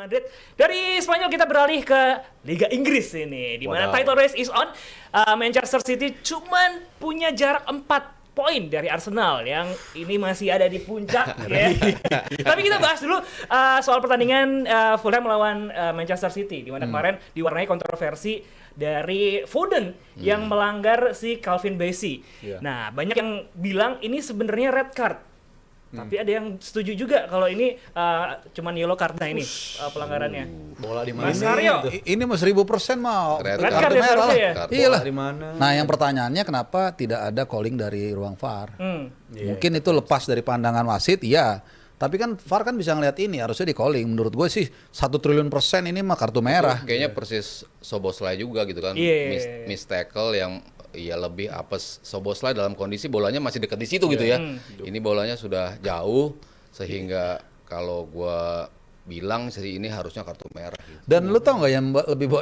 Madrid. Dari Spanyol kita beralih ke Liga Inggris ini, di mana title race is on. Manchester City cuman punya jarak 4 poin dari Arsenal yang ini masih ada di puncak ya. Tapi kita bahas dulu soal pertandingan Fulham melawan Manchester City, di mana kemarin diwarnai kontroversi dari Foden yang melanggar si Calvin Bassey. Nah, banyak yang bilang ini sebenarnya red card. Tapi ada yang setuju juga kalau ini cuman yellow card ini pelanggarannya. Bola di mana? Mas Aryo. Ini mah 1000% mah Red card ya seharusnya ya? Iyalah. Di mana? Nah, yang pertanyaannya kenapa tidak ada calling dari ruang VAR? Mungkin itu lepas dari pandangan wasit, iya. Tapi kan VAR kan bisa ngeliat ini, harusnya di calling. Menurut gue sih 1 triliun % ini mah kartu merah. Kayaknya persis Szoboszlai juga gitu kan. Miss tackle yang lebih apes Szoboszlai dalam kondisi bolanya masih dekat di situ gitu ya. Ini bolanya sudah jauh sehingga kalau gua bilang sih ini harusnya kartu merah gitu. Dan lu tau nggak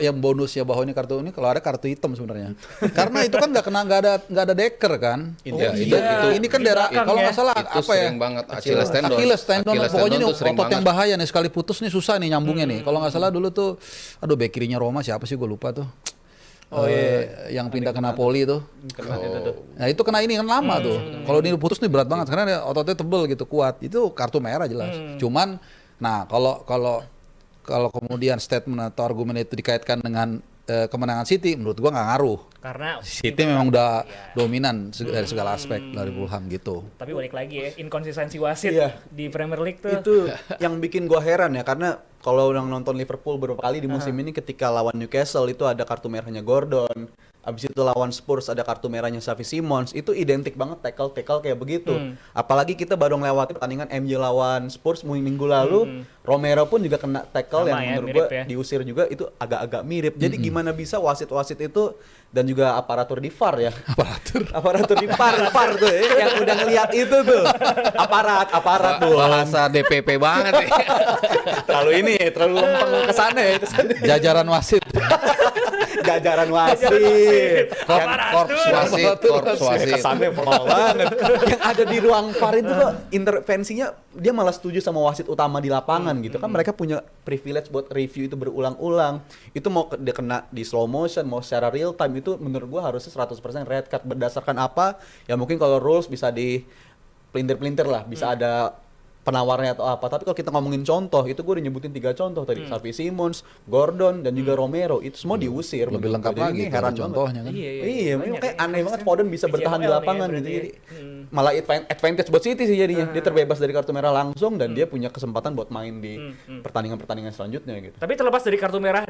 yang bonusnya bahwa ini kartu ini kalau ada kartu hitam sebenarnya. Karena itu kan nggak ada deker kan. Ini kan daerah kalau nggak salah itu apa ya? sering banget Achilles tendon. Achilles tendon. Pokoknya ini otot yang banget. bahaya nih, sekali putus nih susah nih nyambungnya nih. Kalau nggak salah dulu tuh, aduh bek kirinya Roma siapa sih gue lupa tuh. Yang pindah ke Napoli tuh. Nah itu kena ini kan lama tuh. Kalau ini putus nih berat banget karena ototnya tebel gitu, kuat. Itu kartu merah jelas. Cuman, nah kalau kemudian statement atau argumen itu dikaitkan dengan kemenangan City, menurut gua nggak ngaruh. Karena City memang udah dominan dari segala aspek dari Fulham gitu. tapi balik lagi ya, inkonsistensi wasit di Premier League tuh. Itu yang bikin gua heran ya, karena kalau udah nonton Liverpool beberapa kali di musim ini, ketika lawan Newcastle itu ada kartu merahnya Gordon. Abis itu lawan Spurs ada kartu merahnya Xavi Simons. Itu identik banget tackle kayak begitu. Apalagi kita baru ngelewatin pertandingan MU lawan Spurs minggu lalu. Romero pun juga kena tackle yang menurut gue diusir juga. Itu agak-agak mirip. Jadi gimana bisa wasit-wasit itu dan juga aparatur di VAR ya. Aparatur di VAR tuh ya, yang udah ngelihat itu tuh. Aparat tuh. Bahasa DPP banget nih. terlalu lempeng ke sana ya. Jajaran wasit. Jajaran wasit. Korps wasit. Kesannya formal banget. Yang ada di ruang VAR itu kok intervensinya dia malah setuju sama wasit utama di lapangan gitu kan. Mereka punya privilege buat review itu berulang-ulang. Itu mau dia kena di slow motion, mau secara real time, itu menurut gua harusnya 100% red card. Berdasarkan apa? Ya mungkin kalau rules bisa di pelintir-pelintir lah, bisa ada penawarnya atau apa. Tapi kalau kita ngomongin contoh, itu gue udah nyebutin 3 contoh tadi. Xavi Simons, Gordon, dan juga Romero. Itu semua diusir. Lebih lengkap lagi heran contohnya kan. Iya, kayak aneh banget Foden bisa bertahan di lapangan gitu. Jadi malah advantage buat City sih jadinya. Dia terbebas dari kartu merah langsung dan dia punya kesempatan buat main di pertandingan-pertandingan selanjutnya gitu. Tapi terlepas dari kartu merah,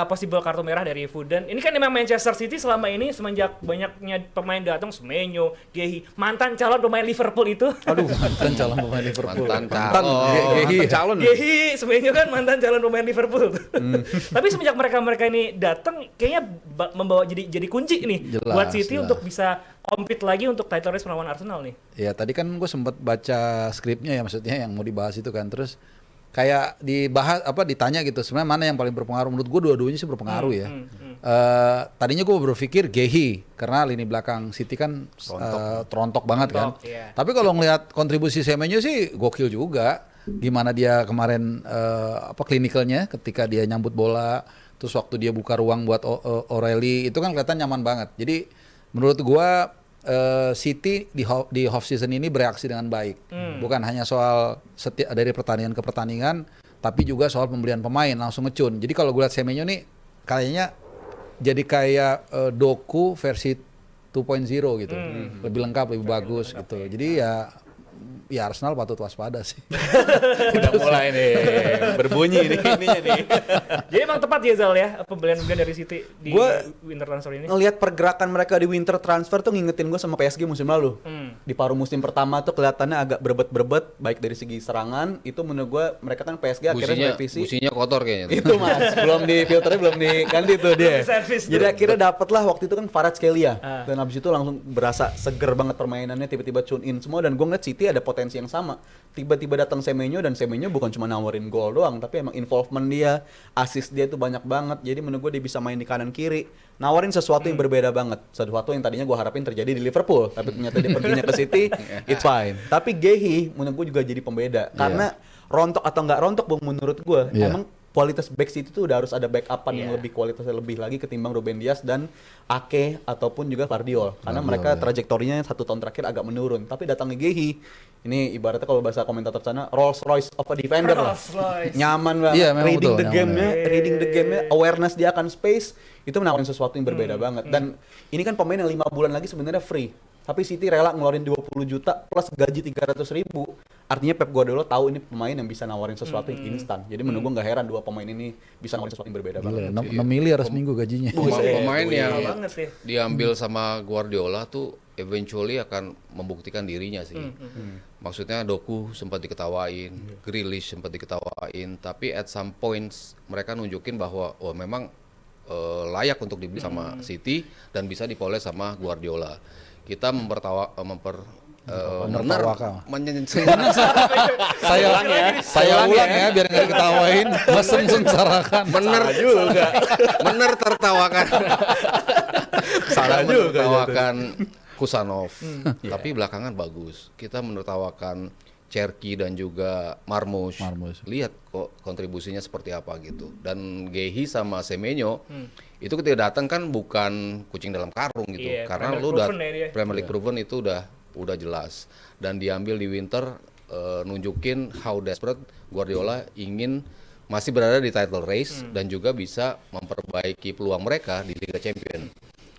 possible kartu merah dari Foden, ini kan memang Manchester City selama ini semenjak banyaknya pemain datang, Semenyo, Gehi, mantan calon pemain Liverpool itu. Aduh, mantan calon pemain Liverpool. Calon. Gehi, Semenyo kan mantan calon pemain Liverpool. Tapi semenjak mereka ini datang, kayaknya membawa jadi kunci nih buat City untuk bisa compete lagi untuk title race melawan Arsenal nih. Ya tadi kan gue sempat baca skripnya ya, maksudnya yang mau dibahas itu kan, terus kayak ditanya gitu sebenarnya mana yang paling berpengaruh. Menurut gue dua-duanya sih berpengaruh ya. Tadinya gue berpikir Gehi karena lini belakang City kan terontok banget kan. Tapi kalau ngelihat kontribusi Semenyo sih gokil juga. Gimana dia kemarin klinikalnya ketika dia nyambut bola, terus waktu dia buka ruang buat O'Reilly itu kan kelihatan nyaman banget. Jadi menurut gue City di off season ini bereaksi dengan baik. Bukan hanya soal dari pertandingan ke pertandingan, tapi juga soal pembelian pemain langsung ngecun. Jadi kalau gue lihat Semenyo nih kayaknya jadi kayak Doku versi 2.0 gitu. Lebih lengkap, lebih bagus gitu. Jadi ya Arsenal patut waspada sih. Udah mulai nih berbunyi ininya nih. Jadi emang tepat ya Zal ya pembelian dari City di winter transfer ini. Ngelihat pergerakan mereka di winter transfer tuh ngingetin gue sama PSG musim lalu. Di paruh musim pertama tuh kelihatannya agak berebet-berebet baik dari segi serangan. Itu menurut gue mereka kan PSG akhirnya revisi. Businya kotor kayaknya. Itu Mas, belum di filternya belum diganti tuh dia. Jadi akhirnya dapet lah waktu itu kan Kvaratskhelia. Dan abis itu langsung berasa seger banget permainannya, tiba-tiba tune in semua. Dan gue ngeliat City ada potensi yang sama. Tiba-tiba datang Semenyo dan Semenyo bukan cuma nawarin gol doang, tapi emang involvement dia, assist dia tuh banyak banget. Jadi menurut gue dia bisa main di kanan kiri, nawarin sesuatu yang berbeda banget. Sesuatu yang tadinya gue harapin terjadi di Liverpool, tapi ternyata dia perginya ke City, it's fine. Tapi Gehi menurut gue juga jadi pembeda. Karena rontok atau nggak rontok menurut gue, emang kualitas back City itu udah harus ada backupan yang lebih kualitasnya lebih lagi ketimbang Ruben Dias dan Ake ataupun juga Gvardiol. Karena mereka trajektorinya 1 tahun terakhir agak menurun. Tapi datangnya Gehi, ini ibaratnya kalau bahasa komentator sana Rolls Royce of a defender lah. Nyaman banget. Iya, reading betul, the game-nya, awareness dia akan space itu menawarkan sesuatu yang berbeda banget. Dan ini kan pemain yang 5 bulan lagi sebenarnya free. Tapi City rela ngeluarin 20 juta plus gaji 300.000. Artinya Pep Guardiola tahu ini pemain yang bisa nawarin sesuatu yang instan. Jadi menurut gue nggak heran 2 pemain ini bisa nawarin sesuatu yang berbeda banget. 6 miliar seminggu gajinya. Pemain yang diambil sama Guardiola tuh eventually akan membuktikan dirinya sih. Maksudnya Doku sempat diketawain, Grealish sempat diketawain, tapi at some points mereka nunjukin bahwa memang layak untuk dibeli sama City dan bisa dipoles sama Guardiola. Kita saya ulang ya biar nggak diketawain. Mesem-sengsarakan. Bener tertawakan. Salah juga menertawakan Kusanov. Tapi belakangan bagus. Kita menertawakan Cherki dan juga Marmoush. Lihat kok kontribusinya seperti apa gitu. Dan Gehi sama Semenyo itu ketika datang kan bukan kucing dalam karung gitu. Karena lu udah Premier League proven itu udah jelas. Dan diambil di winter nunjukin how desperate Guardiola ingin masih berada di title race dan juga bisa memperbaiki peluang mereka di Liga Champions.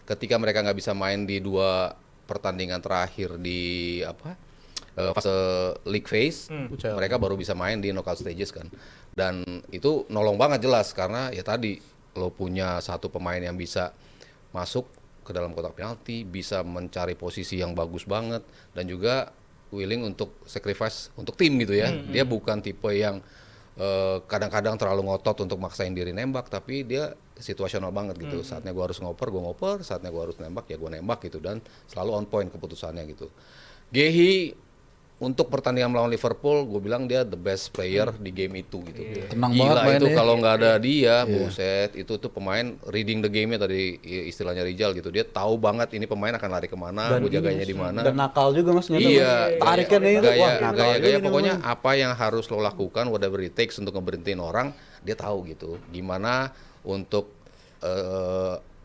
Ketika mereka nggak bisa main di 2 pertandingan terakhir di fase league phase, mereka baru bisa main di knockout stages kan. Dan itu nolong banget jelas karena ya tadi lo punya satu pemain yang bisa masuk ke dalam kotak penalti, bisa mencari posisi yang bagus banget dan juga willing untuk sacrifice untuk tim gitu ya. Dia bukan tipe yang kadang-kadang terlalu ngotot untuk maksain diri nembak, tapi dia situasional banget gitu. Saatnya gue harus ngoper, gue ngoper. Saatnya gue harus nembak, ya gue nembak gitu. Dan selalu on point keputusannya gitu. Gehi untuk pertandingan melawan Liverpool, gue bilang dia the best player di game itu gitu. Tenang Gila banget itu mainnya. kalau nggak ada dia, buset. Itu tuh pemain reading the game-nya tadi istilahnya Rijal gitu. Dia tahu banget ini pemain akan lari kemana, gue jaganya di mana. Dan nakal juga mas. Iya, tarikannya itu gaya pokoknya apa yang harus lo lakukan, whatever it takes untuk ngeberhentiin orang, dia tahu gitu. Gimana untuk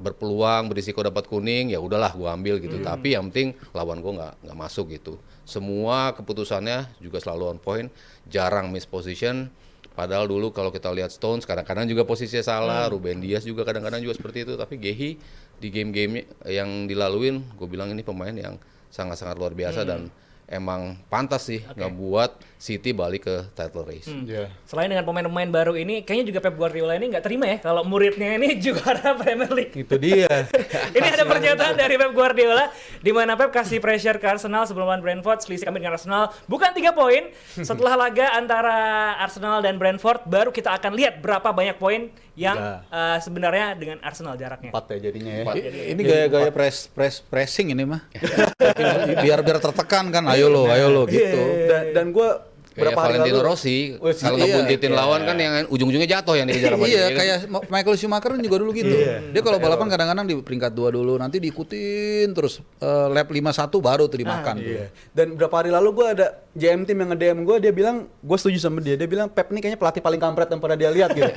berpeluang berisiko dapat kuning, ya udahlah gua ambil gitu. Tapi yang penting lawan gua nggak masuk gitu. Semua keputusannya juga selalu on point, jarang miss position. Padahal dulu kalau kita lihat Stones kadang-kadang juga posisinya salah, Ruben Dias juga kadang-kadang juga seperti itu. Tapi Gehi di game-game yang dilaluin, gue bilang ini pemain yang sangat-sangat luar biasa dan emang pantas sih ngebuat City balik ke title race. Selain dengan pemain-pemain baru ini, kayaknya juga Pep Guardiola ini nggak terima ya kalau muridnya ini juara Premier League. Itu dia. Ini ada pernyataan dari Pep Guardiola di mana Pep kasih pressure ke Arsenal sebelum lawan Brentford, selisih kami dengan Arsenal bukan 3 poin. Setelah laga antara Arsenal dan Brentford, baru kita akan lihat berapa banyak poin yang sebenarnya dengan Arsenal jaraknya. 4 ya jadinya ya. Ini gaya-gaya pressing ini mah. biar tertekan kan. Ayo lo gitu. Dan gue Kayak Valentino Rossi, kalau ngebuntitin lawan kan yang ujung-ujungnya jatuh yang dikejar sama dia. Iya, kayak Michael Schumacher juga dulu gitu. Dia kalau balapan kadang-kadang di peringkat 2 dulu, nanti diikutin terus lap 51 baru tuh dimakan. Dan berapa hari lalu gue ada JM Team yang nge-DM gue, dia bilang, gue setuju sama dia bilang Pep ini kayaknya pelatih paling kampret yang pernah dia lihat gitu.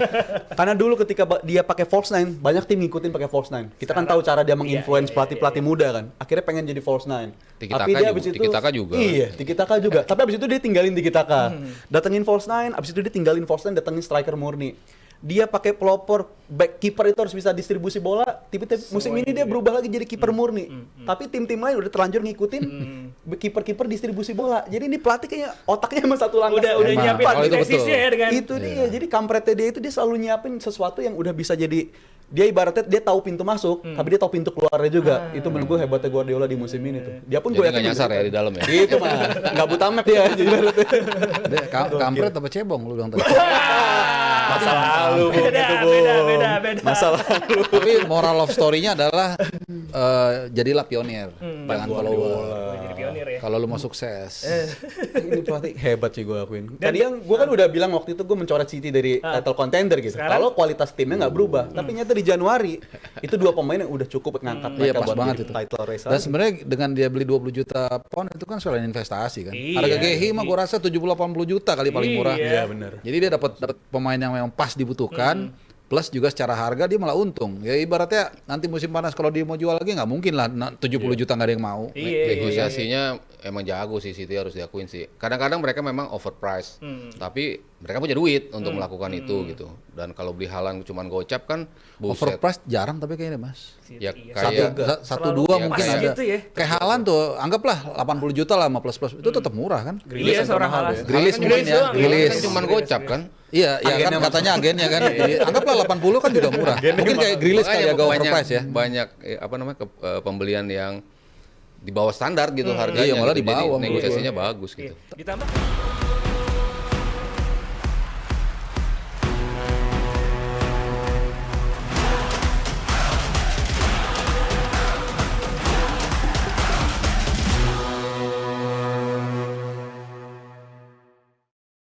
Karena dulu ketika dia pakai false nine, banyak tim ngikutin pakai false nine. Kita kan tahu cara dia menginfluence pelatih-pelatih muda kan. Akhirnya pengen jadi false nine. Tapi dia abis itu Tiki Taka juga. Tapi abis itu dia tinggalin Tiki Taka. Datengin false nine, abis itu dia tinggalin false nine, datengin striker murni. Dia pakai pelopor, back keeper itu harus bisa distribusi bola. Tiba-tiba musim ini dia berubah lagi jadi kiper murni. Tapi tim-tim lain udah terlanjur ngikutin kiper-kiper distribusi bola. Jadi ini pelatih kayaknya otaknya emang satu langkah. Udah nyiapin tesisnya ya dengan itu dia. Jadi kampretnya dia itu dia selalu nyiapin sesuatu yang udah bisa jadi, dia ibaratnya dia tahu pintu masuk, tapi dia tahu pintu keluarnya juga. Itu menurut gue hebatnya Guardiola di musim ini tuh. Dia pun gue yakin nggak nyasar ya di dalam ya. Itu mah nggak buta map ya. Jadi Kampret apa cebong lu bilang tadi? Masalah lalu, beda. Masalah lalu. Tapi moral of story-nya adalah jadilah pionir, jangan follower. Jadi pionir ya. Kalau lu mau sukses. Ini pelatih hebat sih gue akuin. Tadi yang gue kan udah bilang waktu itu gue mencoret City dari title contender gitu. Kalau kualitas timnya nggak berubah, tapi nyata di Januari itu dua pemain yang udah cukup ngangkat Iya, mereka pas buat banget jadi itu. title race. Dan sebenarnya dengan dia beli 20 juta pound itu kan selain investasi kan. Iya, Harga Gehi mah gua rasa 70-80 juta kali paling murah. Iya, benar. Jadi dia dapat pemain yang memang pas dibutuhkan. Plus juga secara harga dia malah untung. Ya ibaratnya nanti musim panas kalau dia mau jual lagi nggak mungkin lah 70 juta nggak ada yang mau. Iya. Negosiasinya emang jago sih City, harus diakuin sih. Kadang-kadang mereka memang overpriced, tapi mereka punya duit untuk melakukan itu gitu. Dan kalau beli Haaland cuman gocap kan buset. Overpriced jarang tapi kayaknya Mas. Ya Iya. kayak Satu Selalu dua pas mungkin gitu ada. ya. Kayak Haaland tuh anggaplah 80 juta lah sama plus itu tetap murah kan. Iya, seorang Haaland. Grealish mungkin ya, doang, Grealish. kan cuman gocap kan. Iya, ya kan katanya agennya kan. Anggaplah 80 kan juga murah. Mungkin kayak Grealish kali Makanya agak banyak, overpriced ya. banyak apa namanya pembelian yang di bawah standar gitu harganya. Iya, malah gitu. di bawah Jadi menurut negosiasinya bagus gitu. Ditambah